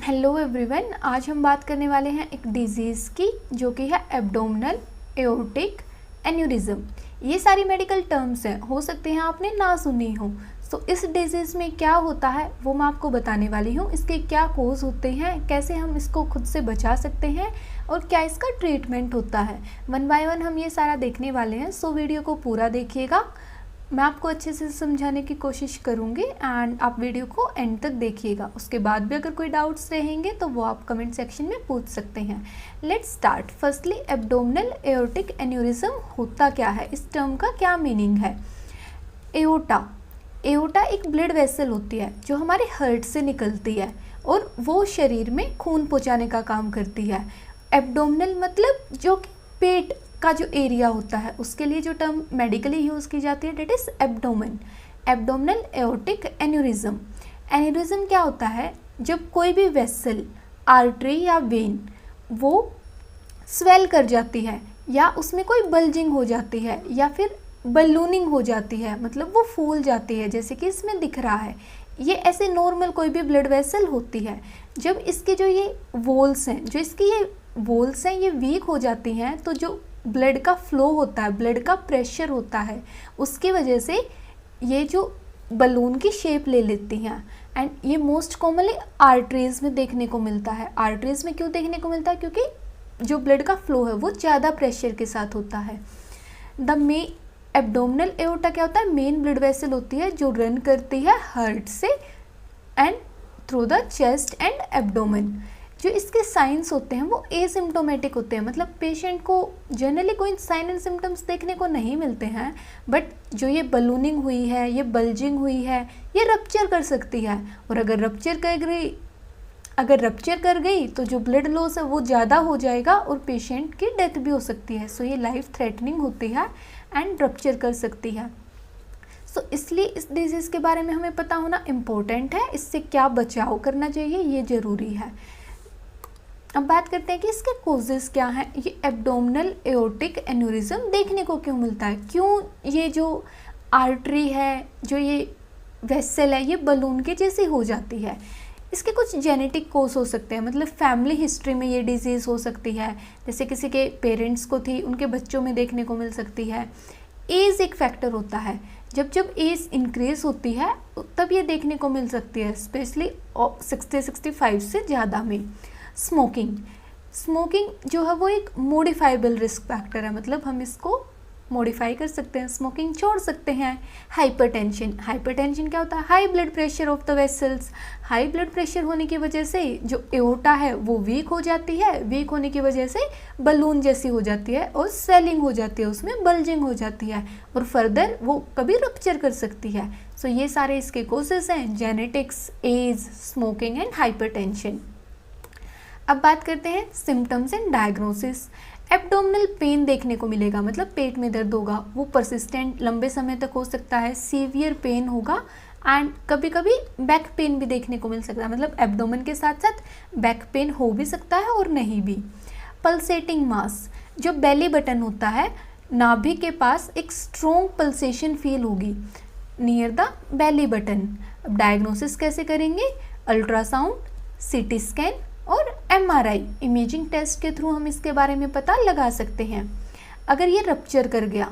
Hello everyone, आज हम बात करने वाले हैं एक डिजीज़ की जो कि है एब्डोमिनल एओर्टिक एन्यूरिज्म। ये सारी मेडिकल टर्म्स हैं, हो सकते हैं आपने ना सुनी हो। सो इस डिजीज़ में क्या होता है वो मैं आपको बताने वाली हूँ। इसके क्या कोज होते हैं, कैसे हम इसको खुद से बचा सकते हैं और क्या इसका ट्रीटमेंट होता है। वन बाय वन हम ये सारा देखने वाले हैं। सो वीडियो को पूरा देखिएगा, मैं आपको अच्छे से समझाने की कोशिश करूँगी एंड आप वीडियो को एंड तक देखिएगा। उसके बाद भी अगर कोई डाउट्स रहेंगे तो वो आप कमेंट सेक्शन में पूछ सकते हैं। Let's start. Firstly, abdominal aortic aneurysm होता क्या है, इस टर्म का क्या मीनिंग है। एओर्टा एक ब्लड वेसल होती है जो हमारे हार्ट से निकलती है और वो शरीर में खून पहुँचाने का काम करती है। एब्डोमिनल मतलब जो कि पेट का जो एरिया होता है, उसके लिए जो टर्म मेडिकली यूज़ की जाती है that is abdomen. Abdominal aortic aneurysm. Aneurysm क्या होता है, जब कोई भी वेसल, आर्टरी या वेन वो स्वेल कर जाती है या उसमें कोई बल्जिंग हो जाती है या फिर बलूनिंग हो जाती है, मतलब वो फूल जाती है, जैसे कि इसमें दिख रहा है। ये ऐसे नॉर्मल कोई भी ब्लड वेसल होती है, जब इसके जो ये वॉल्स हैं, जो इसकी ये वॉल्स हैं ये वीक हो जाती हैं, तो जो ब्लड का फ्लो होता है, ब्लड का प्रेशर होता है, उसकी वजह से ये जो बलून की शेप ले लेती हैं। एंड ये मोस्ट कॉमनली आर्टरीज में देखने को मिलता है। आर्टरीज में क्यों देखने को मिलता है, क्योंकि जो ब्लड का फ्लो है वो ज़्यादा प्रेशर के साथ होता है। एब्डोमिनल एओर्टा क्या होता है, मेन ब्लड वेसल होती है जो रन करती है हार्ट से and through the chest and abdomen. जो इसके साइंस होते हैं वो एसिम्टोमेटिक होते हैं, मतलब पेशेंट को जनरली कोई साइन एंड सिम्टम्स देखने को नहीं मिलते हैं, बट जो ये बलूनिंग हुई है, ये बल्जिंग हुई है, ये रप्चर कर सकती है। और अगर रप्चर कर गई तो जो ब्लड लॉस है वो ज़्यादा हो जाएगा और पेशेंट की डेथ भी हो सकती है। सो ये लाइफ थ्रेटनिंग होती है एंड रप्चर कर सकती है। सो इसलिए इस डिजीज़ के बारे में हमें पता होना इम्पोर्टेंट है। इससे क्या बचाव करना चाहिए ये ज़रूरी है। अब बात करते हैं कि इसके कोजेस क्या हैं। ये एब्डोमिनल एओर्टिक एन्यूरिज्म देखने को क्यों मिलता है, क्यों ये जो आर्टरी है, जो ये वेसल है, ये बलून के जैसी हो जाती है। इसके कुछ जेनेटिक कोज हो सकते हैं, मतलब फैमिली हिस्ट्री में ये डिजीज़ हो सकती है, जैसे किसी के पेरेंट्स को थी, उनके बच्चों में देखने को मिल सकती है। एज एक फैक्टर होता है, जब एज इंक्रीज होती है तब ये देखने को मिल सकती है, स्पेशली 60-65 से ज़्यादा में। स्मोकिंग जो है वो एक मॉडिफाइबल रिस्क फैक्टर है, मतलब हम इसको मॉडिफाई कर सकते हैं, स्मोकिंग छोड़ सकते हैं। हाइपरटेंशन क्या होता है, high blood pressure of the vessels. High blood pressure होने की वजह से जो एओर्टा है वो वीक हो जाती है, वीक होने की वजह से बलून जैसी हो जाती है और स्वेलिंग हो जाती है, उसमें बल्जिंग हो जाती है और फर्दर वो कभी रप्चर कर सकती है। सो ये सारे इसके कोजेस हैं, genetics, age, smoking and hypertension. अब बात करते हैं symptoms and diagnosis. Abdominal pain देखने को मिलेगा, मतलब पेट में दर्द होगा, वो परसिस्टेंट लंबे समय तक हो सकता है, सीवियर पेन होगा एंड कभी कभी बैक पेन भी देखने को मिल सकता है, मतलब एब्डोमेन के साथ साथ बैक पेन हो भी सकता है और नहीं भी। पल्सेटिंग मास, जो बेली बटन होता है, नाभि के पास एक स्ट्रॉन्ग पल्सेशन फील होगी नियर द बेली बटन। अब डायग्नोसिस कैसे करेंगे, अल्ट्रासाउंड, सीटी स्कैन और MRI इमेजिंग टेस्ट के थ्रू हम इसके बारे में पता लगा सकते हैं। अगर ये रप्चर कर गया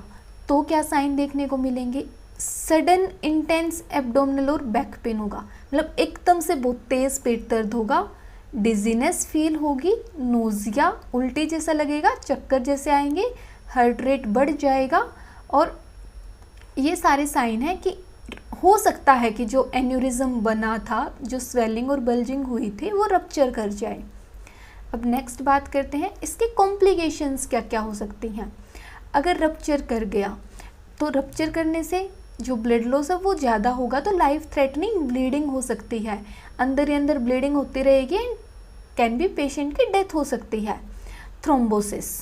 तो क्या साइन देखने को मिलेंगे, सडन इंटेंस एब्डोमिनल और बैक पेन होगा, मतलब एकदम से बहुत तेज़ पेट दर्द होगा, डिजीनेस फील होगी, नोजिया, उल्टी जैसा लगेगा, चक्कर जैसे आएंगे, हार्ट रेट बढ़ जाएगा। और ये सारे साइन हैं कि हो सकता है कि जो एन्यूरिज्म बना था, जो स्वेलिंग और बल्जिंग हुई थी, वो रप्चर कर जाए। अब नेक्स्ट बात करते हैं इसके कॉम्प्लिकेशंस क्या क्या हो सकती हैं। अगर रप्चर कर गया तो रप्चर करने से जो ब्लड लॉस है वो ज़्यादा होगा, तो लाइफ थ्रेटनिंग ब्लीडिंग हो सकती है, अंदर ही अंदर ब्लीडिंग होती रहेगी एंड कैन बी पेशेंट की डेथ हो सकती है। थ्रोम्बोसिस,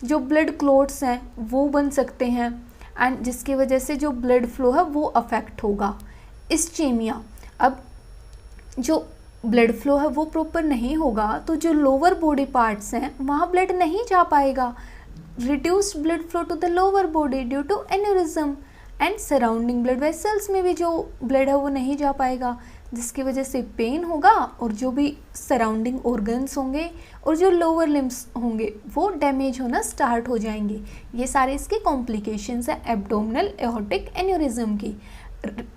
जो ब्लड क्लॉट्स हैं वो बन सकते हैं एंड जिसकी वजह से जो ब्लड फ्लो है वो अफेक्ट होगा। इस्चेमिया, अब जो ब्लड फ्लो है वो प्रॉपर नहीं होगा तो जो लोअर बॉडी पार्ट्स हैं वहाँ ब्लड नहीं जा पाएगा, reduced blood flow to the lower body due to aneurysm and surrounding blood vessels में भी जो ब्लड है वो नहीं जा पाएगा। जिसकी वजह से पेन होगा और जो भी सराउंडिंग ऑर्गन्स होंगे और जो लोअर लिम्स होंगे वो डैमेज होना स्टार्ट हो जाएंगे। ये सारे इसके कॉम्प्लिकेशंस हैं एब्डोमिनल एओर्टिक एन्यूरिज्म की।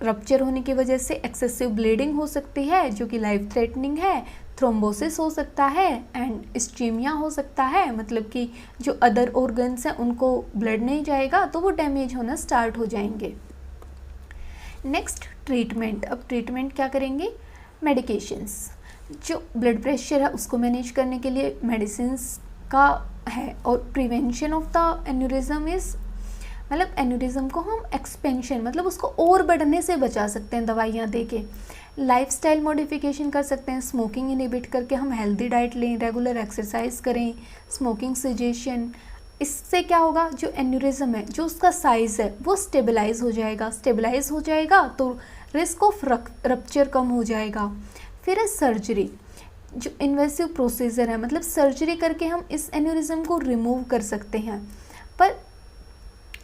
रप्चर होने की वजह से एक्सेसिव ब्लीडिंग हो सकती है जो कि लाइफ थ्रेटनिंग है, थ्रोम्बोसिस हो सकता है एंड इस्चीमिया हो सकता है, मतलब कि जो अदर ऑर्गन्स हैं उनको ब्लड नहीं जाएगा तो वो डैमेज होना स्टार्ट हो जाएंगे। Next treatment. अब ट्रीटमेंट क्या करेंगे? मेडिकेशंस। जो ब्लड प्रेशर है उसको मैनेज करने के लिए मेडिसिन्स का है और prevention of the aneurysm is, मतलब एन्यूरिज्म को हम एक्सपेंशन मतलब उसको और बढ़ने से बचा सकते हैं दवाइयाँ दे के। लाइफस्टाइल मॉडिफिकेशन कर सकते हैं, स्मोकिंग इनहिबिट करके हम हेल्दी डाइट लें, रेगुलर एक्सरसाइज करें, स्मोकिंग सजेशन। इससे क्या होगा, जो एन्यूरिज्म है जो उसका साइज़ है वो स्टेबलाइज हो जाएगा। स्टेबलाइज हो जाएगा तो रिस्क ऑफ रप्चर कम हो जाएगा। फिर है सर्जरी। जो इन्वेसिव प्रोसीजर है, मतलब सर्जरी करके हम इस एन्यूरिज्म को रिमूव कर सकते हैं, पर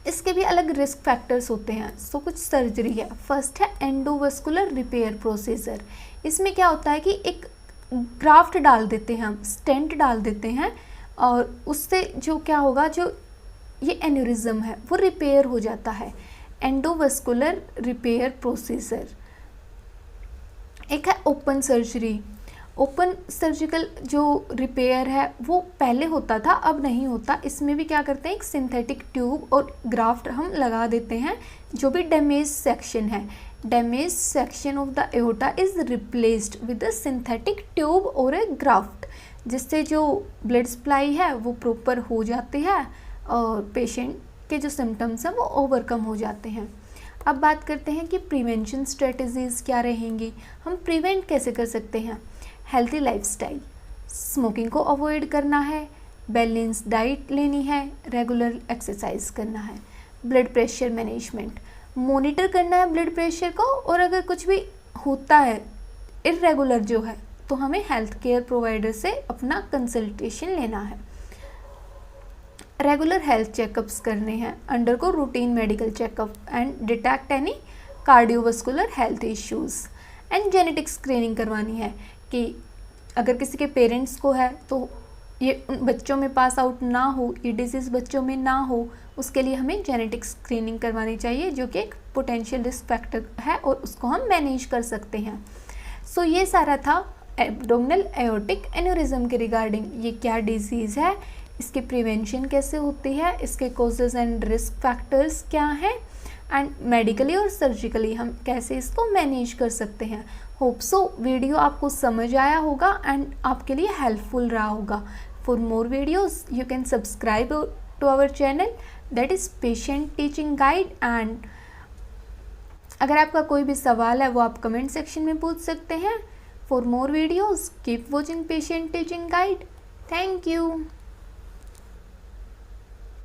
इसके भी अलग रिस्क फैक्टर्स होते हैं। सो कुछ सर्जरी है। फर्स्ट है एंडोवास्कुलर रिपेयर प्रोसीजर। इसमें क्या होता है कि एक ग्राफ्ट डाल देते हैं हम, स्टेंट डाल देते हैं और उससे जो क्या होगा, जो ये एन्यूरिज्म है वो रिपेयर हो जाता है। Endovascular repair procedure. एक है ओपन सर्जरी। ओपन सर्जिकल जो रिपेयर है वो पहले होता था, अब नहीं होता। इसमें भी क्या करते हैं, एक सिंथेटिक ट्यूब और ग्राफ्ट हम लगा देते हैं। जो भी डैमेज सेक्शन है, damage section of the aorta is replaced with a synthetic tube और ए ग्राफ्ट, जिससे जो ब्लड सप्लाई है वो प्रॉपर हो जाती है और पेशेंट के जो सिम्टम्स हैं वो ओवरकम हो जाते हैं। अब बात करते हैं कि प्रिवेंशन स्ट्रेटजीज़ क्या रहेंगी, हम प्रिवेंट कैसे कर सकते हैं। हेल्थी लाइफस्टाइल, स्मोकिंग को अवॉइड करना है, बैलेंस डाइट लेनी है, रेगुलर एक्सरसाइज करना है। ब्लड प्रेशर मैनेजमेंट, मॉनिटर करना है ब्लड प्रेशर को, और अगर कुछ भी होता है इरेगुलर जो है तो हमें हेल्थ केयर प्रोवाइडर से अपना कंसल्टेशन लेना है। रेगुलर हेल्थ चेकअप्स करने हैं, undergo routine medical checkup and detect any cardiovascular health issues. And genetic screening करवानी है कि अगर किसी के पेरेंट्स को है तो ये बच्चों में पास आउट ना हो, ये डिजीज़ बच्चों में ना हो, उसके लिए हमें जेनेटिक स्क्रीनिंग करवानी चाहिए, जो कि एक पोटेंशियल रिस्क फैक्टर है और उसको हम मैनेज कर सकते हैं। सो ये सारा था एब्डोमिनल एओर्टिक एन्यूरिज्म के रिगार्डिंग। ये क्या डिजीज़ है, इसकी प्रिवेंशन कैसे होती है, इसके कॉजेज़ एंड रिस्क फैक्टर्स क्या हैं, एंड मेडिकली और सर्जिकली हम कैसे इसको मैनेज कर सकते हैं। होप सो वीडियो आपको समझ आया होगा एंड आपके लिए हेल्पफुल रहा होगा। For more videos you can subscribe to our channel, that is patient teaching guide. And अगर आपका कोई भी सवाल है वो आप कमेंट सेक्शन में पूछ सकते हैं। For more videos keep watching patient teaching guide. Thank you.